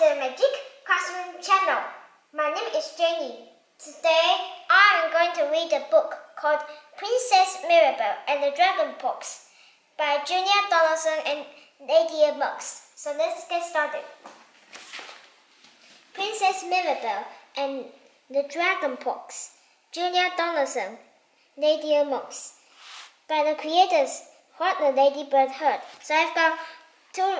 the Magic Classroom channel. My name is Jenny. Today I am going to read a book called Princess Mirror-Belle and the Dragon Pox by Junior Donaldson and Lydia. So let's get started. Princess Mirror-Belle and the Dragon Pox, Junior Donaldson, Lydia by the creators What the Ladybird Heard. So I've got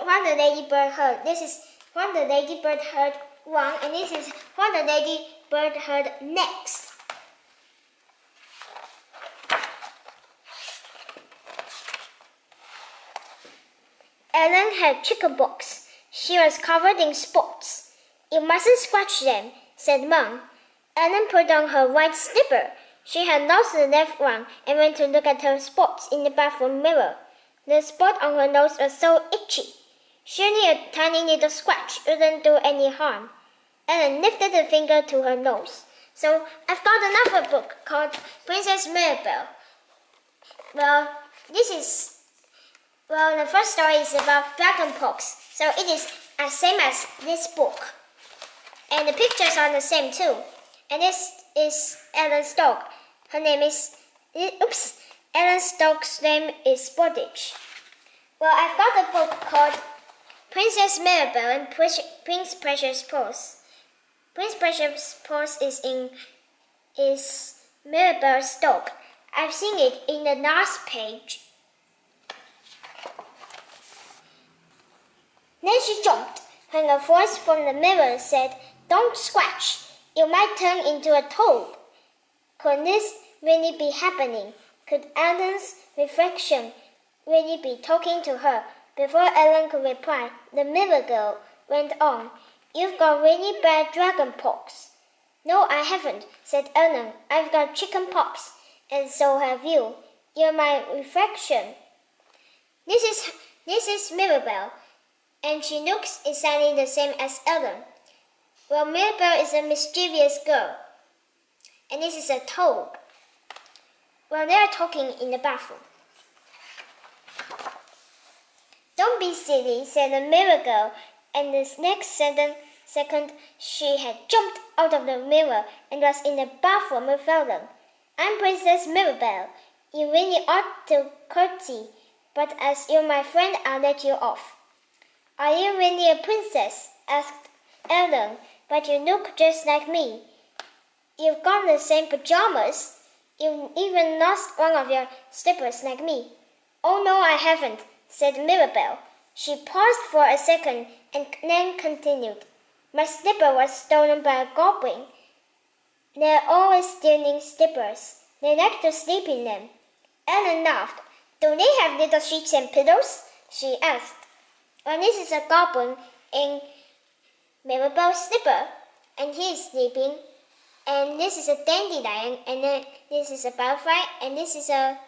What the Ladybird Heard. This is What the Ladybird Heard 1, and this is What the Ladybird Heard Next. Ellen had chickenpox. She was covered in spots. You mustn't scratch them, said Mom. Ellen put on her white slipper. She had lost the left one and went to look at her spots in the bathroom mirror. The spot on her nose was so itchy. Surely a tiny little scratch wouldn't do any harm. Ellen lifted a finger to her nose. So I've got another book called Princess Mirror-Belle. The first story is about dragon pox, so it is as same as this book. And the pictures are the same too. And this is Ellen's dog. Her name is, Ellen's dog's name is Sportage. Well, I've got a book called Princess Mirror-Belle and Prince Precious Purse. Prince Precious Purse is Mirror-Belle's dog. I've seen it in the last page. Then she jumped when a voice from the mirror said, "Don't scratch. You might turn into a toad." Could this really be happening? Could Ellen's reflection really be talking to her? Before Ellen could reply, the mirror girl went on, "You've got really bad dragon pox." "No, I haven't," said Ellen. "I've got chicken pox, and so have you. You're my reflection." This is Mirror-Belle, and she looks exactly the same as Ellen. Well, Mirror-Belle is a mischievous girl, and this is a toad. Well, they are talking in the bathroom. "Don't be silly," said the mirror girl, and the next second she had jumped out of the mirror and was in the bathroom with Ellen. "I'm Princess Mirror-Belle. You really ought to curtsy, but as you're my friend, I'll let you off." "Are you really a princess?" asked Ellen. "But you look just like me. You've got the same pajamas. You've even lost one of your slippers like me." "Oh no, I haven't," said Mirror-Belle. She paused for a second and then continued. "My slipper was stolen by a goblin. They're always stealing slippers. They like to sleep in them." Ellen laughed. "Do they have little sheets and pillows?" she asked. "Well, this is a goblin in Mirror-Belle's slipper, and he is sleeping. And this is a dandelion, and then this is a butterfly, and this is a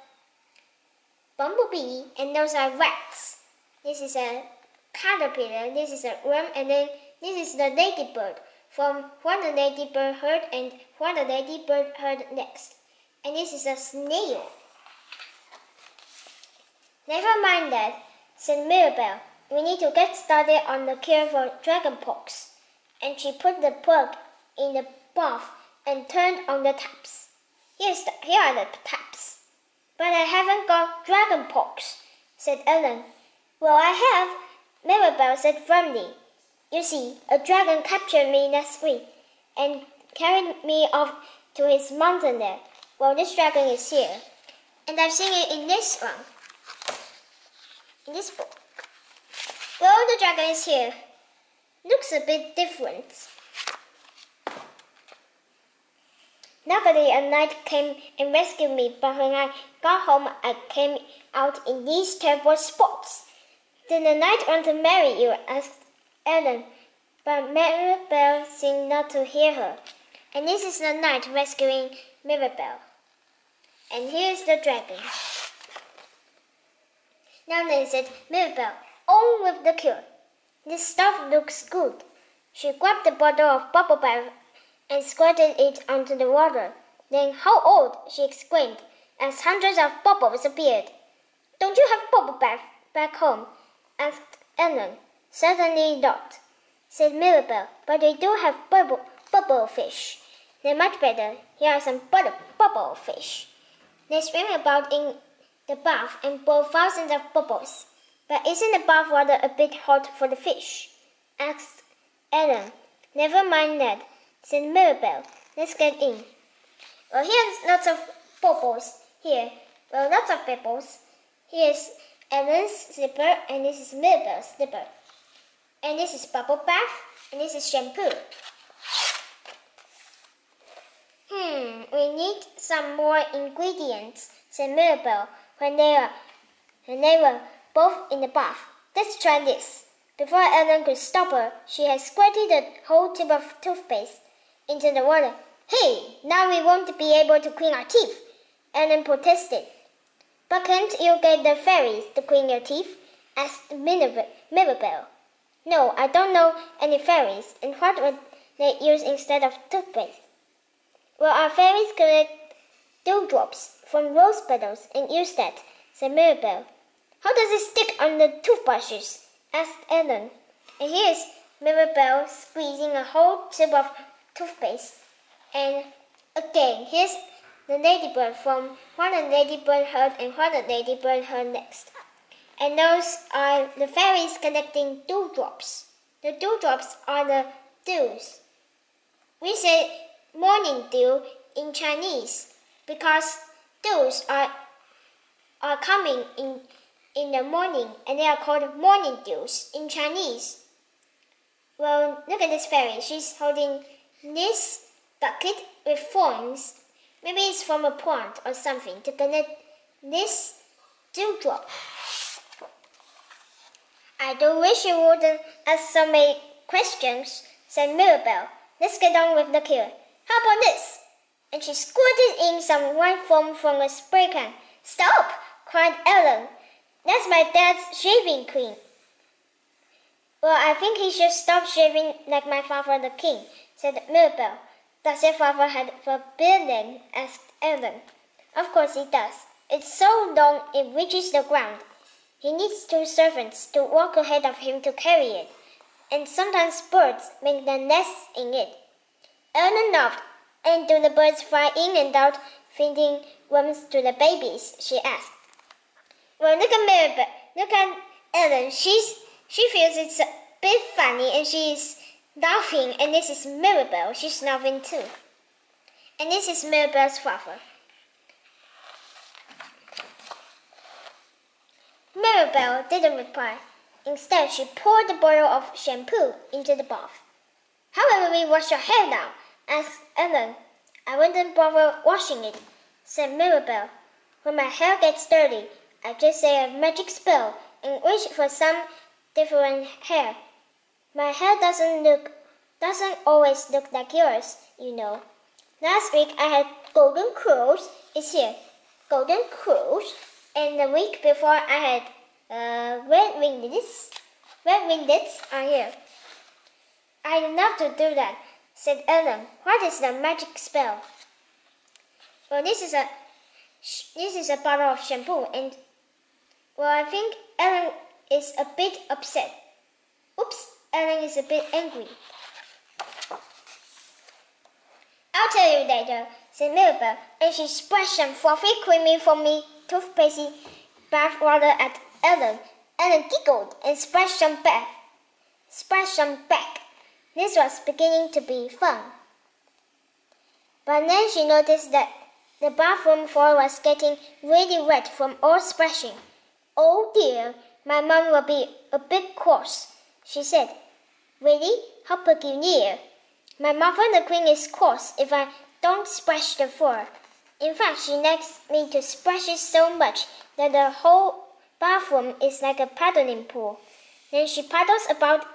bumblebee, and those are rats. This is a caterpillar, this is a worm, and then this is the ladybird from What the Ladybird Heard and What the Ladybird Heard Next. And this is a snail." "Never mind that," said Mirror-Belle. "We need to get started on the cure for dragon pox." And she put the plug in the bath and turned on the taps. Here are the taps." "But I haven't got dragon pox," said Ellen. "Well, I have," Mirror-Belle said firmly. "You see, a dragon captured me last week and carried me off to his mountain there. Well, this dragon is here, and I've seen it in this one, in this book. Well, the dragon is here. Looks a bit different. Luckily, a knight came and rescued me, but when I got home, I came out in these terrible spots." "Did the knight want to marry you?" asked Ellen, but Mirror-Belle seemed not to hear her. And this is the knight rescuing Mirror-Belle. And here's the dragon. Now then, said Mirror-Belle, "on with the cure. This stuff looks good." She grabbed the bottle of bubble bath and squirted it onto the water. Then, "How old?" she exclaimed, as hundreds of bubbles appeared. "Don't you have bubble bath back home?" asked Ellen. "Certainly not," said Mirror-Belle, but we do have bubble fish. They're much better. Here are some bubble fish. They swim about in the bath and blow thousands of bubbles. But isn't the bath water a bit hot for the fish? Asked Ellen. Never mind that, said Mirror-Belle. Let's get in. Well, here's lots of bubbles. Lots of bubbles. Here's Ellen's slipper, and this is Mirror-Belle's slipper. And this is bubble bath, and this is shampoo. We need some more ingredients, said Mirror-Belle when they were both in the bath. Let's try this. Before Ellen could stop her, she had squirted a whole tube of toothpaste into the water. Hey, now we won't be able to clean our teeth, Ellen protested. But can't you get the fairies to clean your teeth? Asked Mirror-Belle. No, I don't know any fairies, and what would they use instead of toothpaste? Well, our fairies collect dewdrops from rose petals and use that, said Mirror-Belle. How does it stick on the toothbrushes? Asked Ellen. And here's Mirror-Belle squeezing a whole tube of toothpaste. And again, here's the ladybird from what the ladybird heard and what the ladybird heard next. And those are the fairies collecting dewdrops. The dewdrops are the dews. We say morning dew in Chinese because dews are coming in the morning, and they are called morning dews in Chinese. Well, look at this fairy. She's holding this bucket with thorns. Maybe it's from a pond or something to collect this dewdrop. I do wish you wouldn't ask so many questions, said Mirror-Belle. Let's get on with the cure. How about this? And she squirted in some white foam from a spray can. Stop! Cried Ellen. That's my dad's shaving cream. Well, I think he should stop shaving like my father the king, said Mirror-Belle. Does your father have forbidden? Asked Ellen. Of course he does. It's so long it reaches the ground. He needs 2 servants to walk ahead of him to carry it, and sometimes birds make their nests in it. Ellen laughed. And do the birds fly in and out, feeding worms to the babies? She asked. Well, look at Mirror-Belle. Look at Ellen. She feels it's a bit funny, and she's laughing. And this is Mirror-Belle. She's laughing too. And this is Mirror-Belle's father. Mirror-Belle didn't reply. Instead, she poured a bottle of shampoo into the bath. How will we wash your hair now? Asked Ellen. I wouldn't bother washing it, said Mirror-Belle. When my hair gets dirty, I just say a magic spell and wish for some different hair. My hair doesn't always look like yours, you know. Last week I had golden curls. It's here. Golden curls. And the week before I had red ringlets. Red ringlets are here. I'd love to do that, said Ellen. What is the magic spell? Well, this is a bottle of shampoo, and well, I think Ellen is a bit upset. Oops, Ellen is a bit angry. I'll tell you later, said Mirror-Belle, and she splashed some fluffy, creamy, foamy, toothpastey bath water at Ellen. Ellen giggled and splashed some back. This was beginning to be fun. But then she noticed that the bathroom floor was getting really wet from all splashing. Oh dear, my mom will be a bit cross, she said. Really? How peculiar. My mother the queen is cross if I don't splash the floor. In fact, she likes me to splash it so much that the whole bathroom is like a paddling pool. Then she paddles about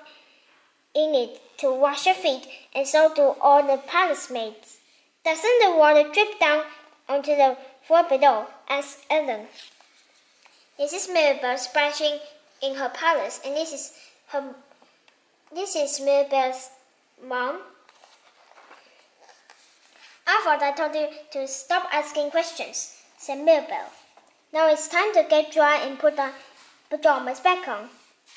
in it to wash her feet, and so do all the palace maids. Doesn't the water drip down onto the floor below? Asked Ellen. This is Mirror-Belle splashing in her palace, and this is Mirror-Belle's mom. I thought I told you to stop asking questions, said Mirror-Belle. Now it's time to get dry and put our pajamas back on.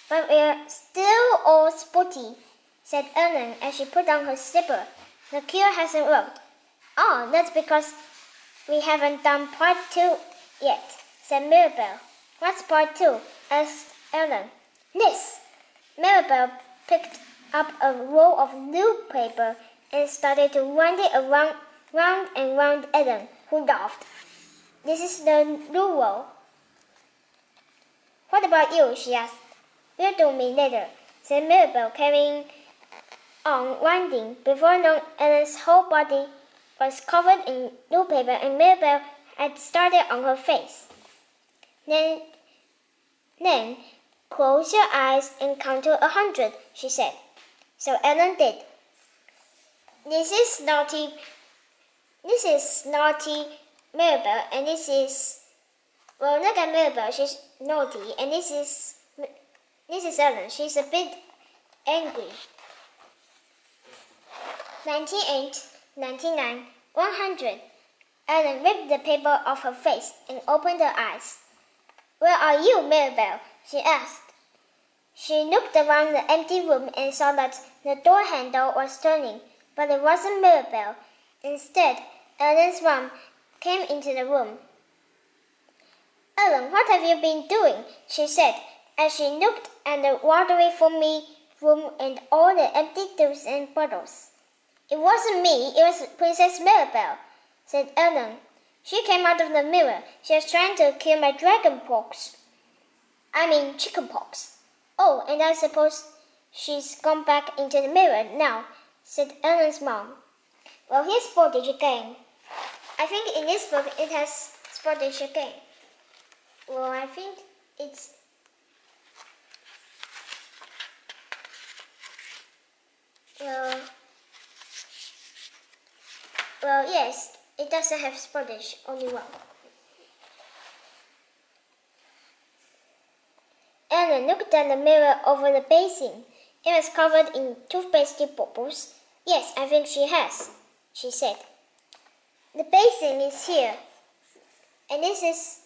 But we're still all spotty. said Ellen as she put on her slipper. "The cure hasn't worked." "Oh, that's because we haven't done part 2 yet," said Mirror-Belle. "What's part 2? asked Ellen. "This." Mirror-Belle picked up a roll of blue paper and started to wind it around round and round Ellen, who laughed. "This is the blue roll." "What about you?" she asked. "You'll do me later," said Mirror-Belle, carrying on winding. Before long, Ellen's whole body was covered in blue paper, and Mirror-Belle had started on her face. Then, "Close your eyes and count to 100, she said. So Ellen did. This is naughty Mirror-Belle, and this is, well, look at Mirror-Belle, she's naughty, and this is Ellen, she's a bit angry. 98, 99, 100. Ellen ripped the paper off her face and opened her eyes. "Where are you, Mirror-Belle?" she asked. She looked around the empty room and saw that the door handle was turning, but it wasn't Mirror-Belle. Instead, Ellen's mom came into the room. "Ellen, what have you been doing?" she said, as she looked at the watery, foamy room and all the empty tubes and bottles. "It wasn't me, it was Princess Mirror-Belle," said Ellen. "She came out of the mirror. She was trying to cure my chickenpox. "Oh, and I suppose she's gone back into the mirror now," said Ellen's mom. "Well, here's spottage again." I think in this book it has spottage again. Well, I think it's... Well, yes, it doesn't have spottage, only one. Ellen looked at the mirror over the basin. It was covered in toothpaste bubbles. "Yes, I think she has," she said. "The basin is here. And this is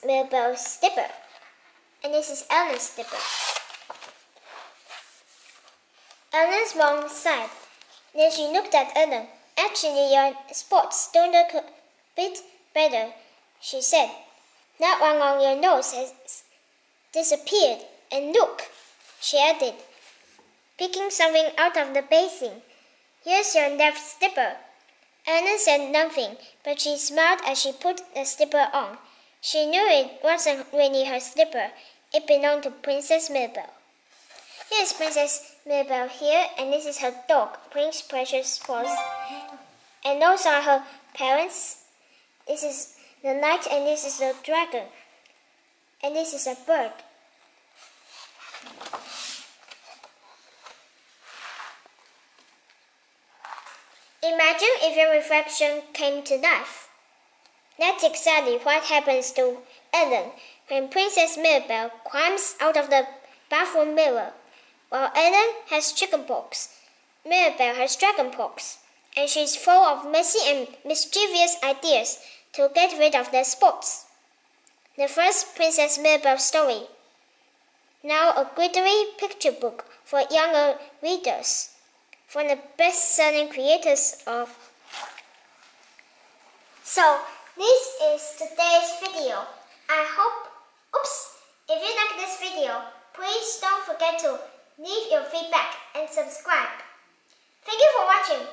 Mirror-Belle's slipper. And this is Ellen's slipper." Ellen's mom sighed. Then she looked at Ellen. "Actually, your spots don't look a bit better," she said. "That one on your nose has disappeared. And look," she added, picking something out of the basin. "Here's your left slipper." Ellen said nothing, but she smiled as she put the slipper on. She knew it wasn't really her slipper. It belonged to Princess Mirror-Belle. "Here's Princess Mirror-Belle here, and this is her dog, Prince Precious Paws. And those are her parents. This is the knight, and this is the dragon. And this is a bird." Imagine if your reflection came to life. That's exactly what happens to Ellen when Princess Mirror-Belle climbs out of the bathroom mirror. While Ellen has chickenpox, Mirror-Belle has dragonpox, and she's full of messy and mischievous ideas to get rid of their spots. The first Princess Mirror-Belle story. Now a glittery picture book for younger readers from the best-selling creators of... So, this is today's video. If you like this video, please don't forget to leave your feedback and subscribe. Thank you for watching.